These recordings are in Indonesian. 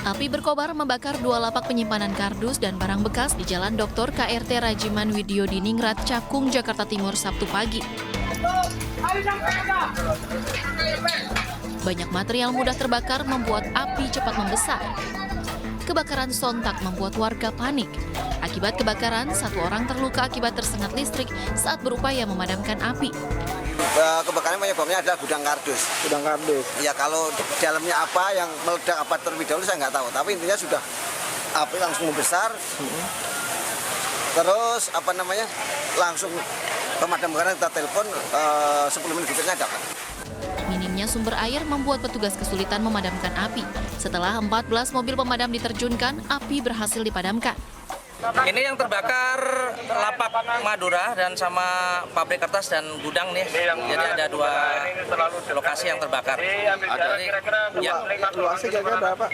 Api berkobar membakar 2 lapak penyimpanan kardus dan barang bekas di Jalan Dr. KRT Rajiman Widyo Diningrat, Cakung, Jakarta Timur, Sabtu pagi. Banyak material mudah terbakar membuat api cepat membesar. Kebakaran sontak membuat warga panik. Akibat kebakaran, 1 orang terluka akibat tersengat listrik saat berupaya memadamkan api. Kebakaran penyebabnya adalah gudang kardus. Gudang kardus. Ya kalau dalamnya apa yang meledak apa terlebih dahulu saya nggak tahu. Tapi intinya sudah api langsung membesar. Terus langsung pemadam kebakaran kita telepon 10 menit berikutnya dapat. Minimnya sumber air membuat petugas kesulitan memadamkan api. Setelah 14 mobil pemadam diterjunkan, api berhasil dipadamkan. Ini yang terbakar lapak Madura dan sama pabrik kertas dan gudang nih. Jadi ada 2 lokasi yang terbakar. Luasnya kira-kira berapa?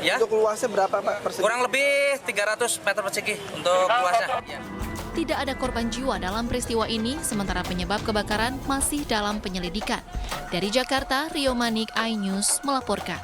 Ya, Untuk luasnya berapa Pak persegi? kurang lebih 300 meter persegi untuk luasnya. Ya. Tidak ada korban jiwa dalam peristiwa ini, sementara penyebab kebakaran masih dalam penyelidikan. Dari Jakarta, Rio Manik, iNews melaporkan.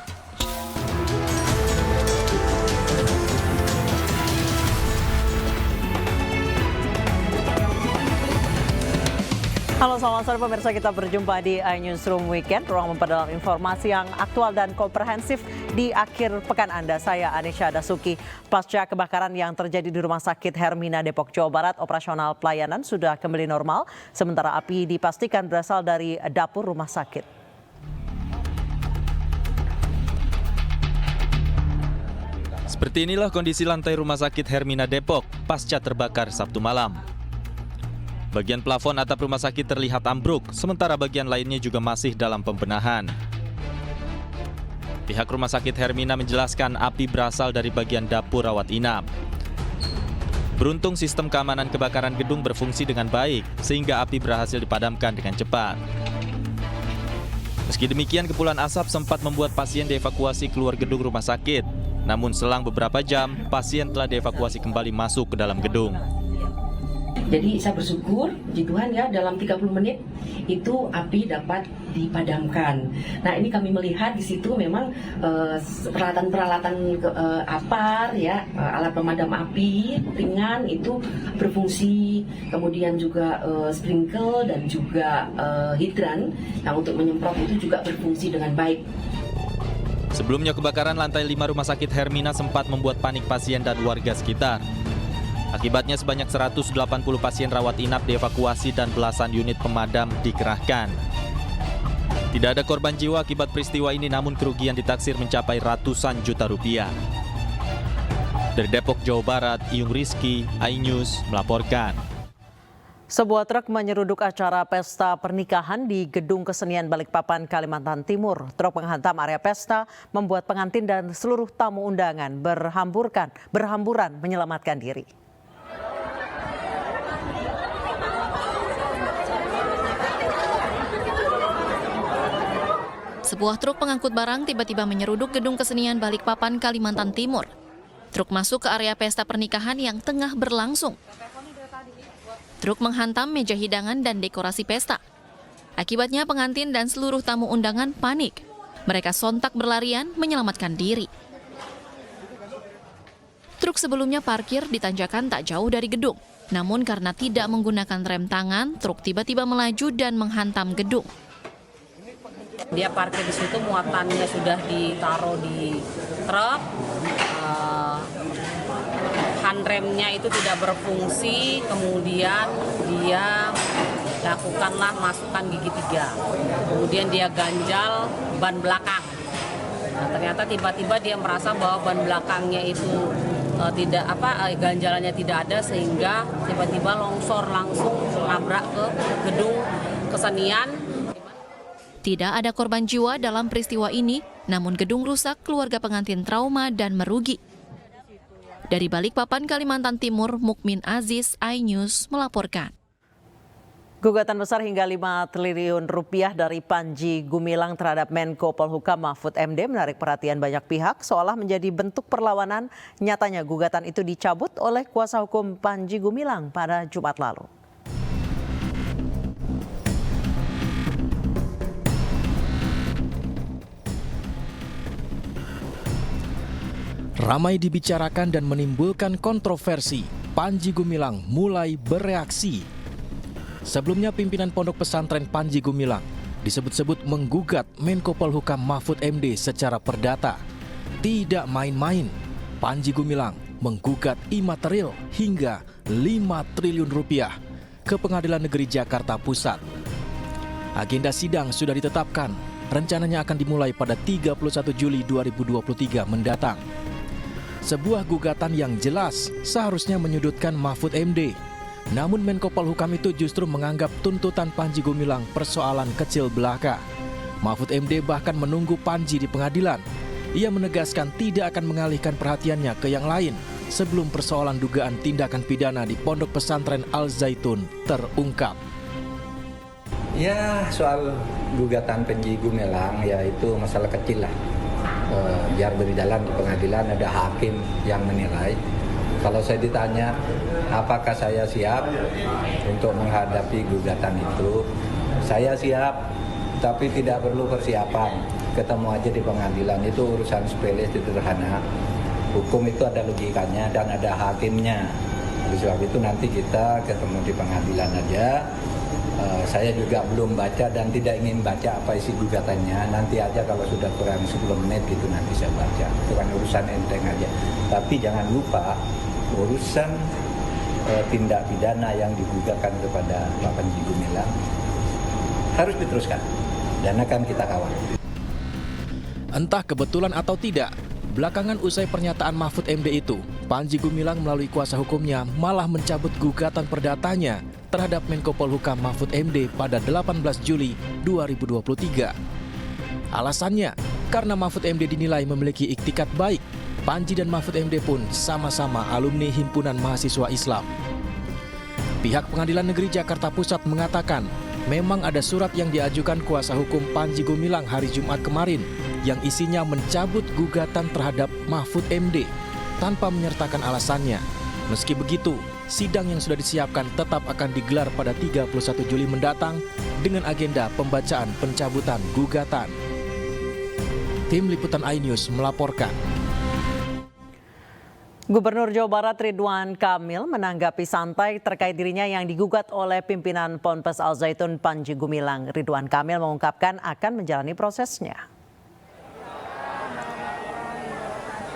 Halo, selamat sore pemirsa, kita berjumpa di iNewsroom Weekend, ruang memperdalam informasi yang aktual dan komprehensif di akhir pekan Anda. Saya Anisha Dasuki. Pasca kebakaran yang terjadi di Rumah Sakit Hermina Depok, Jawa Barat, operasional pelayanan sudah kembali normal, sementara api dipastikan berasal dari dapur rumah sakit. Seperti inilah kondisi lantai Rumah Sakit Hermina Depok pasca terbakar Sabtu malam. Bagian plafon atap rumah sakit terlihat ambruk, sementara bagian lainnya juga masih dalam pembenahan. Pihak Rumah Sakit Hermina menjelaskan api berasal dari bagian dapur rawat inap. Beruntung sistem keamanan kebakaran gedung berfungsi dengan baik, sehingga api berhasil dipadamkan dengan cepat. Meski demikian, kepulan asap sempat membuat pasien dievakuasi keluar gedung rumah sakit. Namun selang beberapa jam, pasien telah dievakuasi kembali masuk ke dalam gedung. Jadi saya bersyukur, puji Tuhan ya, dalam 30 menit itu api dapat dipadamkan. Nah, ini kami melihat di situ memang peralatan-peralatan APAR ya, alat pemadam api ringan itu berfungsi, kemudian juga sprinkle dan juga hidran. Nah, untuk menyemprot itu juga berfungsi dengan baik. Sebelumnya kebakaran lantai 5 Rumah Sakit Hermina sempat membuat panik pasien dan warga sekitar. Akibatnya sebanyak 180 pasien rawat inap dievakuasi dan belasan unit pemadam dikerahkan. Tidak ada korban jiwa akibat peristiwa ini, namun kerugian ditaksir mencapai ratusan juta rupiah. Dari Depok, Jawa Barat, Iyung Rizky, iNews melaporkan. Sebuah truk menyeruduk acara pesta pernikahan di Gedung Kesenian Balikpapan, Kalimantan Timur. Truk menghantam area pesta, membuat pengantin dan seluruh tamu undangan berhamburan menyelamatkan diri. Sebuah truk pengangkut barang tiba-tiba menyeruduk Gedung Kesenian Balikpapan, Kalimantan Timur. Truk masuk ke area pesta pernikahan yang tengah berlangsung. Truk menghantam meja hidangan dan dekorasi pesta. Akibatnya pengantin dan seluruh tamu undangan panik. Mereka sontak berlarian menyelamatkan diri. Truk sebelumnya parkir di tanjakan tak jauh dari gedung. Namun karena tidak menggunakan rem tangan, truk tiba-tiba melaju dan menghantam gedung. Dia parkir di situ, muatannya sudah ditaruh di truk, handremnya itu tidak berfungsi, kemudian dia lakukanlah masukkan gigi 3, kemudian dia ganjal ban belakang. Nah, ternyata tiba-tiba dia merasa bahwa ban belakangnya itu ganjalannya tidak ada, sehingga tiba-tiba longsor langsung nabrak ke gedung kesenian. Tidak ada korban jiwa dalam peristiwa ini, namun gedung rusak, keluarga pengantin trauma dan merugi. Dari Balikpapan, Kalimantan Timur, Mukmin Aziz, iNews melaporkan. Gugatan besar hingga 5 triliun rupiah dari Panji Gumilang terhadap Menko Polhukam Mahfud MD menarik perhatian banyak pihak, seolah menjadi bentuk perlawanan. Nyatanya gugatan itu dicabut oleh kuasa hukum Panji Gumilang pada Jumat lalu. Ramai dibicarakan dan menimbulkan kontroversi, Panji Gumilang mulai bereaksi. Sebelumnya pimpinan Pondok Pesantren Panji Gumilang disebut-sebut menggugat Menko Polhukam Mahfud MD secara perdata. Tidak main-main, Panji Gumilang menggugat imaterial hingga 5 triliun rupiah ke Pengadilan Negeri Jakarta Pusat. Agenda sidang sudah ditetapkan, rencananya akan dimulai pada 31 Juli 2023 mendatang. Sebuah gugatan yang jelas seharusnya menyudutkan Mahfud MD. Namun Menko Polhukam itu justru menganggap tuntutan Panji Gumilang persoalan kecil belaka. Mahfud MD bahkan menunggu Panji di pengadilan. Ia menegaskan tidak akan mengalihkan perhatiannya ke yang lain sebelum persoalan dugaan tindakan pidana di Pondok Pesantren Al Zaitun terungkap. Ya, soal gugatan Panji Gumilang ya itu masalah kecil lah. Biar berjalan di pengadilan, ada hakim yang menilai. Kalau saya ditanya apakah saya siap untuk menghadapi gugatan itu, saya siap, tapi tidak perlu persiapan. Ketemu aja di pengadilan, itu urusan sepele, sederhana. Hukum itu ada logikanya dan ada hakimnya. Oleh sebab itu nanti kita ketemu di pengadilan aja. Saya juga belum baca dan tidak ingin baca apa isi gugatannya. Nanti aja kalau sudah kurang 10 menit itu nanti saya baca. Itu kan urusan enteng aja. Tapi jangan lupa urusan tindak pidana yang digugatkan kepada Pak Panji Gumilang harus diteruskan dan akan kita kawal. Entah kebetulan atau tidak, belakangan usai pernyataan Mahfud MD itu, Panji Gumilang melalui kuasa hukumnya malah mencabut gugatan perdatanya terhadap Menko Polhukam Mahfud MD pada 18 Juli 2023. Alasannya, karena Mahfud MD dinilai memiliki iktikat baik, Panji dan Mahfud MD pun sama-sama alumni Himpunan Mahasiswa Islam. Pihak Pengadilan Negeri Jakarta Pusat mengatakan, memang ada surat yang diajukan kuasa hukum Panji Gumilang hari Jumat kemarin yang isinya mencabut gugatan terhadap Mahfud MD tanpa menyertakan alasannya. Meski begitu, sidang yang sudah disiapkan tetap akan digelar pada 31 Juli mendatang dengan agenda pembacaan pencabutan gugatan. Tim Liputan iNews melaporkan. Gubernur Jawa Barat Ridwan Kamil menanggapi santai terkait dirinya yang digugat oleh pimpinan Ponpes Al Zaitun Panji Gumilang. Ridwan Kamil mengungkapkan akan menjalani prosesnya.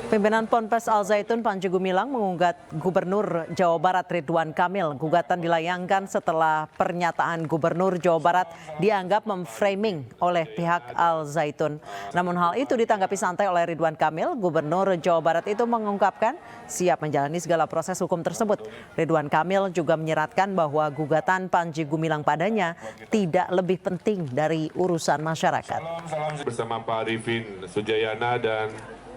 Pimpinan Ponpes Al Zaitun Panji Gumilang menggugat Gubernur Jawa Barat Ridwan Kamil. Gugatan dilayangkan setelah pernyataan Gubernur Jawa Barat dianggap memframing oleh pihak Al Zaitun. Namun hal itu ditanggapi santai oleh Ridwan Kamil. Gubernur Jawa Barat itu mengungkapkan siap menjalani segala proses hukum tersebut. Ridwan Kamil juga menyeratkan bahwa gugatan Panji Gumilang padanya tidak lebih penting dari urusan masyarakat. Bersama Pak Arifin Sujayana dan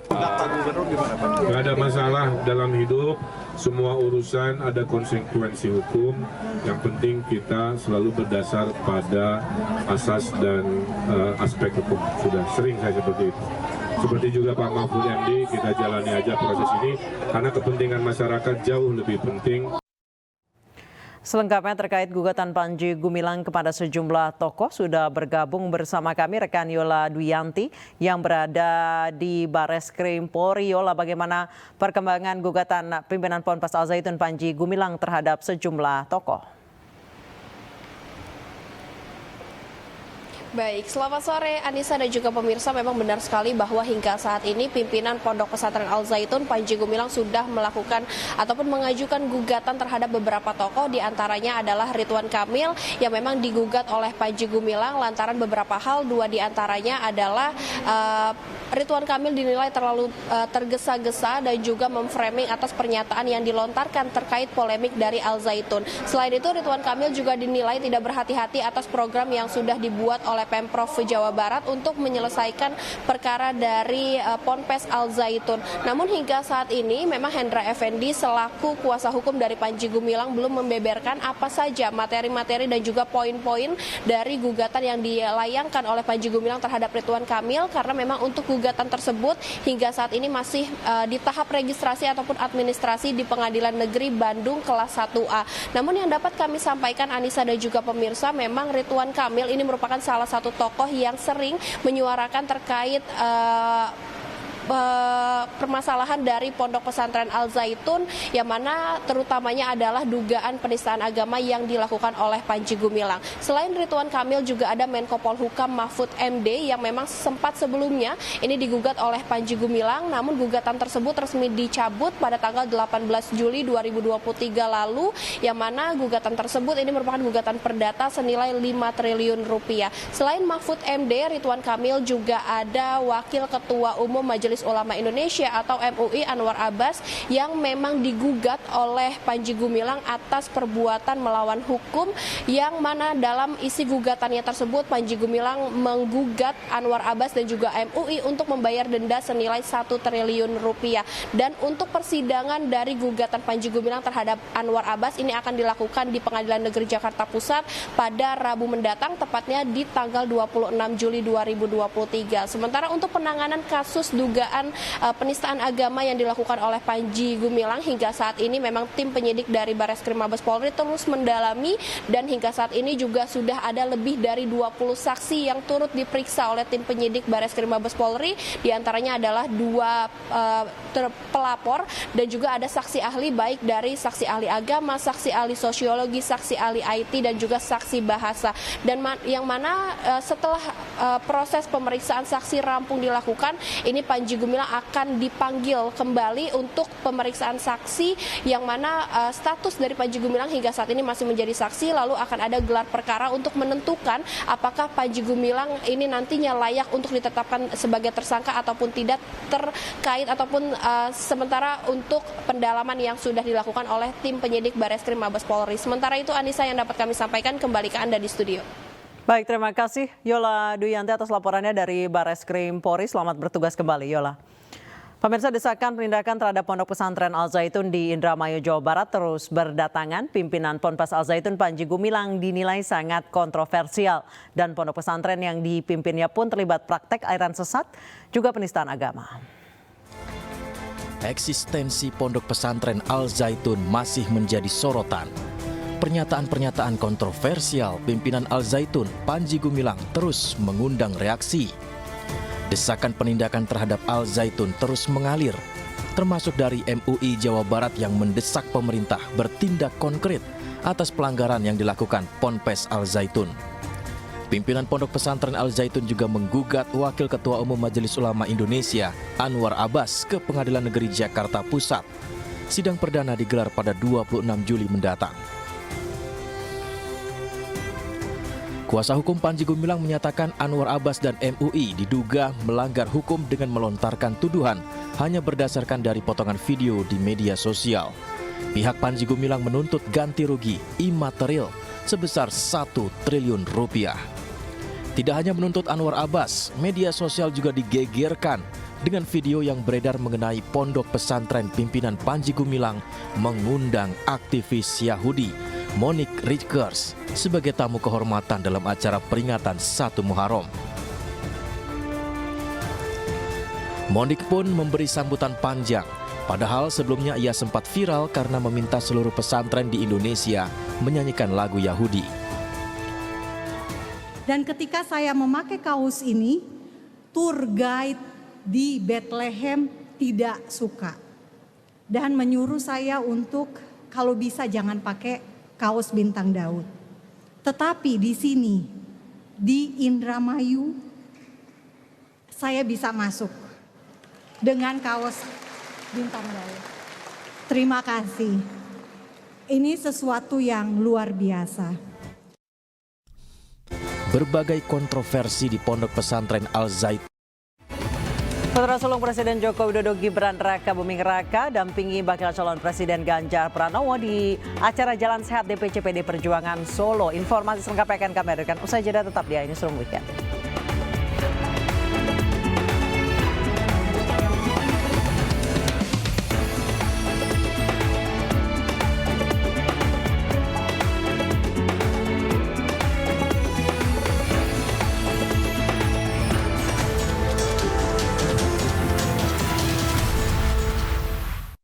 nggak ada masalah dalam hidup, semua urusan ada konsekuensi hukum. Yang penting kita selalu berdasar pada asas dan aspek hukum. Sudah sering saya seperti itu. Seperti juga Pak Mahfud MD, kita jalani aja proses ini karena kepentingan masyarakat jauh lebih penting. Selengkapnya terkait gugatan Panji Gumilang kepada sejumlah tokoh sudah bergabung bersama kami rekan Yola Duyanti yang berada di Bareskrim Polri. Yola, bagaimana perkembangan gugatan pimpinan Ponpes Al Zaitun Panji Gumilang terhadap sejumlah tokoh? Baik, selamat sore Anissa dan juga pemirsa. Memang benar sekali bahwa hingga saat ini pimpinan Pondok Pesantren Al Zaitun Panji Gumilang sudah melakukan ataupun mengajukan gugatan terhadap beberapa tokoh. Di antaranya adalah Ridwan Kamil yang memang digugat oleh Panji Gumilang lantaran beberapa hal. Dua di antaranya adalah Ridwan Kamil dinilai terlalu tergesa-gesa dan juga memframing atas pernyataan yang dilontarkan terkait polemik dari Al Zaitun. Selain itu, Ridwan Kamil juga dinilai tidak berhati-hati atas program yang sudah dibuat oleh Pemprov Jawa Barat untuk menyelesaikan perkara dari Ponpes Al Zaitun. Namun hingga saat ini memang Hendra Effendi selaku kuasa hukum dari Panji Gumilang belum membeberkan apa saja materi-materi dan juga poin-poin dari gugatan yang dilayangkan oleh Panji Gumilang terhadap Ridwan Kamil, karena memang untuk gugatan tersebut hingga saat ini masih di tahap registrasi ataupun administrasi di Pengadilan Negeri Bandung kelas 1A. Namun yang dapat kami sampaikan Anissa dan juga pemirsa, memang Ridwan Kamil ini merupakan salah satu tokoh yang sering menyuarakan terkait permasalahan dari Pondok Pesantren Al Zaitun, yang mana terutamanya adalah dugaan penistaan agama yang dilakukan oleh Panji Gumilang. Selain Ridwan Kamil, juga ada Menko Polhukam Mahfud MD yang memang sempat sebelumnya ini digugat oleh Panji Gumilang, namun gugatan tersebut resmi dicabut pada tanggal 18 Juli 2023 lalu, yang mana gugatan tersebut ini merupakan gugatan perdata senilai 5 triliun rupiah. Selain Mahfud MD, Ridwan Kamil juga ada Wakil Ketua Umum Majelis Ulama Indonesia atau MUI Anwar Abbas yang memang digugat oleh Panji Gumilang atas perbuatan melawan hukum, yang mana dalam isi gugatannya tersebut Panji Gumilang menggugat Anwar Abbas dan juga MUI untuk membayar denda senilai 1 triliun rupiah. Dan untuk persidangan dari gugatan Panji Gumilang terhadap Anwar Abbas ini akan dilakukan di Pengadilan Negeri Jakarta Pusat pada Rabu mendatang, tepatnya di tanggal 26 Juli 2023. Sementara untuk penanganan kasus dugaan penistaan agama yang dilakukan oleh Panji Gumilang, hingga saat ini memang tim penyidik dari Bareskrim Mabes Polri terus mendalami, dan hingga saat ini juga sudah ada lebih dari 20 saksi yang turut diperiksa oleh tim penyidik Bareskrim Mabes Polri. Di antaranya adalah 2 pelapor dan juga ada saksi ahli, baik dari saksi ahli agama, saksi ahli sosiologi, saksi ahli IT, dan juga saksi bahasa. Dan yang mana setelah proses pemeriksaan saksi rampung dilakukan, ini Panji Gumilang akan dipanggil kembali untuk pemeriksaan saksi, yang mana status dari Panji Gumilang hingga saat ini masih menjadi saksi, lalu akan ada gelar perkara untuk menentukan apakah Panji Gumilang ini nantinya layak untuk ditetapkan sebagai tersangka ataupun tidak, terkait ataupun sementara untuk pendalaman yang sudah dilakukan oleh tim penyidik Bareskrim Mabes Polri. Sementara itu, Anissa, yang dapat kami sampaikan, kembali ke Anda di studio. Baik, terima kasih Yola Duyanti atas laporannya dari Bareskrim Polri. Selamat bertugas kembali, Yola. Pemirsa, desakan penindakan terhadap Pondok Pesantren Al Zaitun di Indramayu, Jawa Barat terus berdatangan. Pimpinan Ponpes Al Zaitun Panji Gumilang dinilai sangat kontroversial, dan pondok pesantren yang dipimpinnya pun terlibat praktek aliran sesat juga penistaan agama. Eksistensi Pondok Pesantren Al Zaitun masih menjadi sorotan. Pernyataan-pernyataan kontroversial pimpinan Al Zaitun Panji Gumilang terus mengundang reaksi. Desakan penindakan terhadap Al Zaitun terus mengalir, termasuk dari MUI Jawa Barat yang mendesak pemerintah bertindak konkret atas pelanggaran yang dilakukan Ponpes Al Zaitun. Pimpinan Pondok Pesantren Al Zaitun juga menggugat Wakil Ketua Umum Majelis Ulama Indonesia Anwar Abbas ke Pengadilan Negeri Jakarta Pusat. Sidang perdana digelar pada 26 Juli mendatang. Kuasa hukum Panji Gumilang menyatakan Anwar Abbas dan MUI diduga melanggar hukum dengan melontarkan tuduhan hanya berdasarkan dari potongan video di media sosial. Pihak Panji Gumilang menuntut ganti rugi imaterial sebesar 1 triliun rupiah. Tidak hanya menuntut Anwar Abbas, media sosial juga digegerkan dengan video yang beredar mengenai pondok pesantren pimpinan Panji Gumilang mengundang aktivis Yahudi Monique Rickers sebagai tamu kehormatan dalam acara peringatan 1 Muharram. Monique pun memberi sambutan panjang, padahal sebelumnya ia sempat viral karena meminta seluruh pesantren di Indonesia menyanyikan lagu Yahudi. Dan ketika saya memakai kaos ini, tour guide di Bethlehem tidak suka dan menyuruh saya untuk kalau bisa jangan pakai kaos bintang Daud. Tetapi di sini, di Indramayu, saya bisa masuk dengan kaos bintang Daud. Terima kasih. Ini sesuatu yang luar biasa. Berbagai kontroversi di Pondok Pesantren Al Zaitun. Putra sulung Presiden Joko Widodo Gibran Raka Buming Raka dampingi bakal calon Presiden Ganjar Pranowo di acara Jalan Sehat DPC PD Perjuangan Solo. Informasi selengkapnya akan kami hadirkan usai jeda, tetap di Newsroom Weekend.